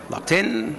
Locked in.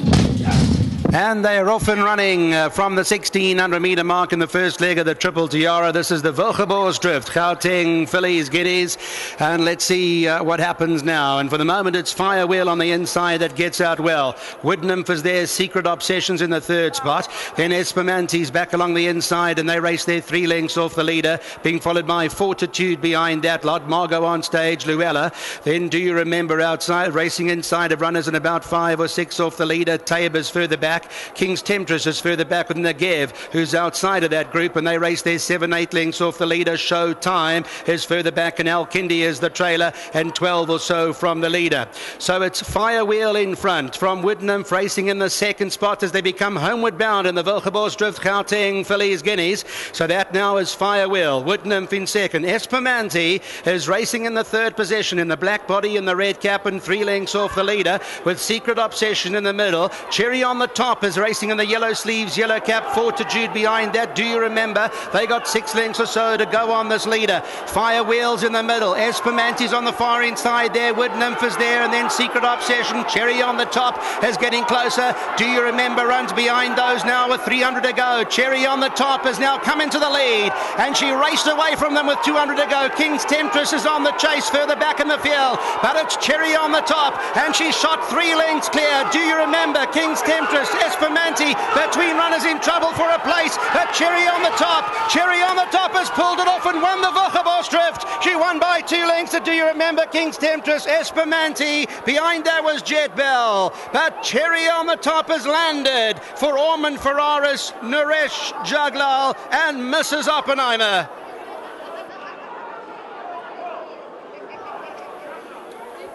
And they're off and running from the 1600 metre mark in the first leg of the Triple Tiara. This is the Wilgerbosdrift Gauteng Fillies Guineas. And let's see what happens now. And for the moment, it's Firewheel on the inside that gets out well. Woodnymph is there, Secret Obsessions in the third spot. Then ESPUMANTI's back along the inside, and they race there 3 lengths off the leader, being followed by Fortitude behind that lot. Margot on stage, Luella. Then Do You Remember outside, racing inside of runners and about 5 or 6 off the leader. Tibbs further back. King's Temptress is further back with Negev, who's outside of that group, and they race there 7-8 lengths off the leader. Showtime is further back, and Al-Kindi is the trailer, and 12 or so from the leader. So it's Firewheel in front from Woodnymph, racing in the second spot as they become homeward bound in the Wilgerbosdrift Gauteng Fillies Guineas. So that now is Firewheel. Woodnymph in second. ESPUMANTI is racing in the third position in the black body and the red cap, and 3 lengths off the leader, with Secret Obsession in the middle. Cherry on the top is racing in the yellow sleeves, yellow cap. Fortitude behind that. Do You Remember? They got 6 lengths or so to go on this leader. Firewheel's in the middle. ESPUMANTI's on the far inside there. Woodnymph is there, and then Secret Obsession. Cherry on the top is getting closer. Do You Remember runs behind those now with 300 to go. Cherry on the top has now come into the lead, and she raced away from them with 200 to go. King's Temptress is on the chase further back in the field, but it's Cherry on the top, and she shot 3 lengths clear. Do You Remember? King's Temptress, ESPUMANTI between runners in trouble for a place, but Cherry on the top. Cherry on the top has pulled it off and won the Wilgerbosdrift. She won by 2 lengths. Do You Remember? King's Temptress, ESPUMANTI. Behind that was Jet Bell, but Cherry on the top has landed for Ormond, Ferraris, Nooresh, Juglall, and Mrs. Oppenheimer.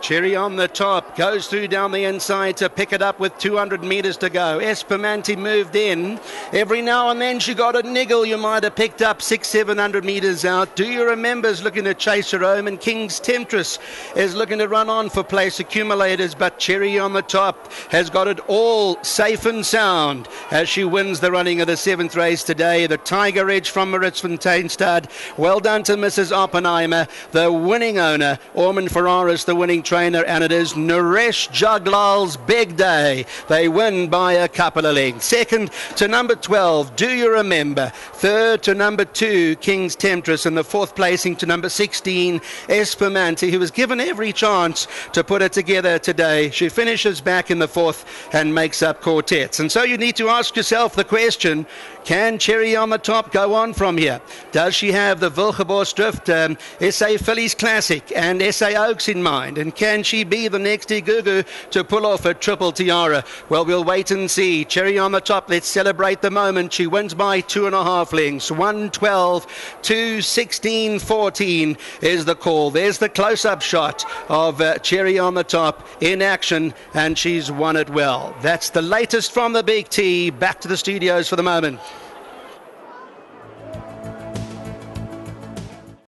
Cherry on the top goes through down the inside to pick it up with 200 metres to go. ESPUMANTI moved in. Every now and then she got a niggle. You might have picked up 600-700 metres out. Do You Remember is looking to chase her home, and King's Temptress is looking to run on for place accumulators, but Cherry on the top has got it all safe and sound as she wins the running of the 7th race today. The Tiger Edge from Turffontein stud. Well done to Mrs. Oppenheimer, the winning owner. Ormond Ferraris, the winning trainer, and it is Nooresh Juglall's big day. They win by a couple of lengths. Second to number 12, Do You Remember? Third to number 2, King's Temptress, and the fourth placing to number 16, ESPUMANTI, who was given every chance to put it together today. She finishes back in the fourth and makes up quartets. And so you need to ask yourself the question, can Cherry on the top go on from here? Does she have the Wilgerbosdrift SA Fillies Classic and SA Oaks in mind? And can she be the next Igugu to pull off a Triple Tiara? Well, we'll wait and see. Cherry on the top. Let's celebrate the moment. She wins by 2.5 lengths. 1:12 to 16:14 is the call. There's the close-up shot of Cherry on the top in action, and she's won it well. That's the latest from the Big T. Back to the studios for the moment.